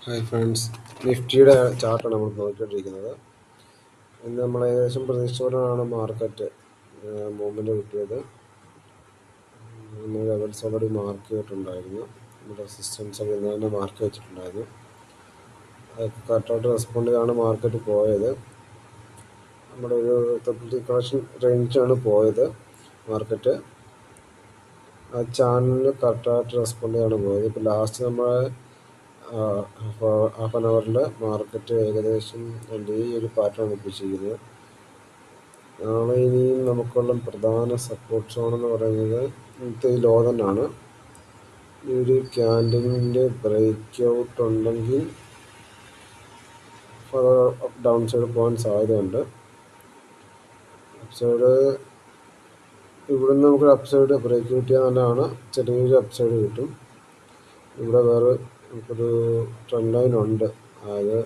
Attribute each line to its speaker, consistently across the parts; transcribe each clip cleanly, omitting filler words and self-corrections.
Speaker 1: Hi friends, നിഫ്റ്റിയുടെ ചാർട്ടാണ് നമ്മൾ നോക്കിക്കൊണ്ടിരിക്കുന്നത്. ഇന്ന് നമ്മൾ ഏകദേശം പ്രതീക്ഷിച്ചോടാണ് മാർക്കറ്റ് മൂവ്മെൻറ്റ് കിട്ടിയത്. ഇന്ന് ലെവൽസ് ഓൾറെഡി മാർക്ക് ചെയ്തിട്ടുണ്ടായിരുന്നു. നമ്മുടെ റെസിസ്റ്റൻസ് ഒക്കെ ഇന്ന് തന്നെ മാർക്ക് വെച്ചിട്ടുണ്ടായിരുന്നു. അതൊക്കെ കറക്റ്റായിട്ട് റെസ്പോണ്ട് ചെയ്താണ് മാർക്കറ്റ് പോയത്. നമ്മുടെ ഒരു ത്രിപ്പിൾ കളക്ഷൻ റേഞ്ചാണ് പോയത് മാർക്കറ്റ്. ആ ചാനലിന് കറക്റ്റായിട്ട് റെസ്പോണ്ട് ചെയ്താണ് പോയത്. ഇപ്പോൾ ലാസ്റ്റ് നമ്മൾ ഹാഫ് ആൻ അവറിൽ മാർക്കറ്റ് ഏകദേശം ഈ ഒരു പാറ്റേൺ ഒപ്പിച്ചിരിക്കുന്നത്. നാളെ ഇനിയും നമുക്കുള്ള പ്രധാന സപ്പോർട്ട് സോൺ എന്ന് പറയുന്നത് ഇന്നത്തെ ഈ ലോ തന്നെയാണ്. ഈ ഒരു ക്യാൻഡിലിൻ്റെ ബ്രേക്ക് ഔട്ട് ഉണ്ടെങ്കിൽ ഡൗൺ സൈഡ് പോകാൻ സാധ്യതയുണ്ട്. അപ്സൈഡ് ഇവിടുന്ന് നമുക്ക് അപ്സൈഡ് ബ്രേക്ക് കിട്ടിയാൽ നല്ലതാണ്. ചെറിയൊരു അപ്സൈഡ് കിട്ടും. ഇവിടെ വേറെ നമുക്കൊരു ട്രെൻഡ് ലൈൻ ഉണ്ട്. അതായത്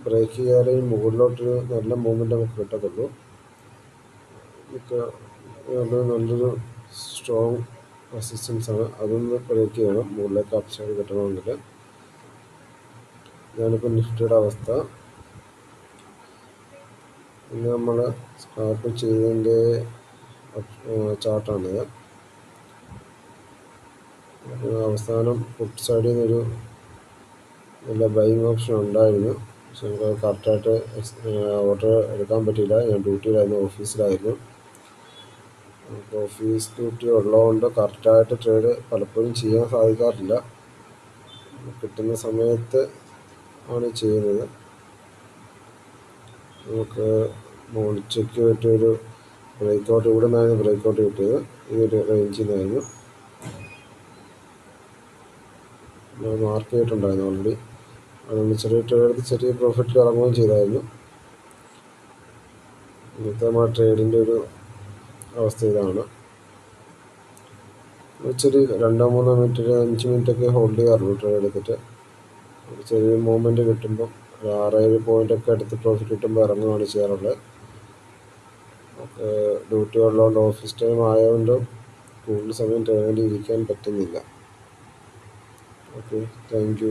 Speaker 1: ബ്രേക്ക് ചെയ്യാതെ മുകളിലോട്ടൊരു നല്ല മൂവ്മെൻറ്റ് നമുക്ക് കിട്ടത്തുള്ളൂ. നല്ലൊരു സ്ട്രോങ് റെസിസ്റ്റൻസാണ്. അതൊന്ന് ബ്രേക്ക് ചെയ്യണം മുകളിലേക്ക് അപ്സൈഡ് കിട്ടണമെങ്കിൽ. ഞാനിപ്പോൾ നിഫ്റ്റിയുടെ അവസ്ഥ ഇന്ന് നമ്മൾ സ്റ്റാർട്ട് ചെയ്തതിൻ്റെ ചാർട്ടാണിത്. അവസാനം പുട്ട് സൈഡിൽ നിന്നൊരു നല്ല ബൈങ് ഓപ്ഷൻ ഉണ്ടായിരുന്നു. പക്ഷെ നമുക്ക് കറക്റ്റായിട്ട് ഓർഡർ എടുക്കാൻ പറ്റിയില്ല. ഞാൻ ഡ്യൂട്ടിയിലായിരുന്നു, ഓഫീസിലായിരുന്നു. നമുക്ക് ഓഫീസ് ഡ്യൂട്ടി ഉള്ളതുകൊണ്ട് കറക്റ്റായിട്ട് ട്രേഡ് പലപ്പോഴും ചെയ്യാൻ സാധിക്കാറില്ല. കിട്ടുന്ന സമയത്ത് ആണ് ചെയ്യുന്നത്. നമുക്ക് ഉച്ചയ്ക്ക് പറ്റിയൊരു ബ്രേക്ക് ഔട്ട് ഇവിടെ നിന്നായിരുന്നു ബ്രേക്ക് ഔട്ട് കിട്ടിയത്. ഇതൊരു റേഞ്ചിൽ നിന്നായിരുന്നു മാർക്ക് ചെയ്തിട്ടുണ്ടായിരുന്നു ഓൾറെഡി. അതുകൊണ്ട് ചെറിയ ട്രേഡ് എടുത്ത് ചെറിയ പ്രോഫിറ്റിൽ ഇറങ്ങുകയും ചെയ്തായിരുന്നു. ഇന്നത്തെ നമ്മുടെ ട്രേഡിൻ്റെ ഒരു അവസ്ഥ ഇതാണ്. ചെറിയ 2-3 മിനിറ്റ് 5 മിനിറ്റൊക്കെ ഹോൾഡ് ചെയ്യാറുള്ളൂ ട്രേഡ് എടുത്തിട്ട്. ചെറിയ മൂവ്മെൻറ്റ് കിട്ടുമ്പം 6-7 പോയിൻ്റൊക്കെ എടുത്ത് പ്രോഫിറ്റ് കിട്ടുമ്പോൾ ഇറങ്ങുകയാണ് ചെയ്യാറുള്ളത്. നമുക്ക് ഡ്യൂട്ടി ഉള്ളതുകൊണ്ട് ഓഫീസ് ടൈം ആയതുകൊണ്ട് കൂടുതൽ സമയം ട്രേഡിൽ ഇരിക്കാൻ പറ്റുന്നില്ല. Okay, thank you.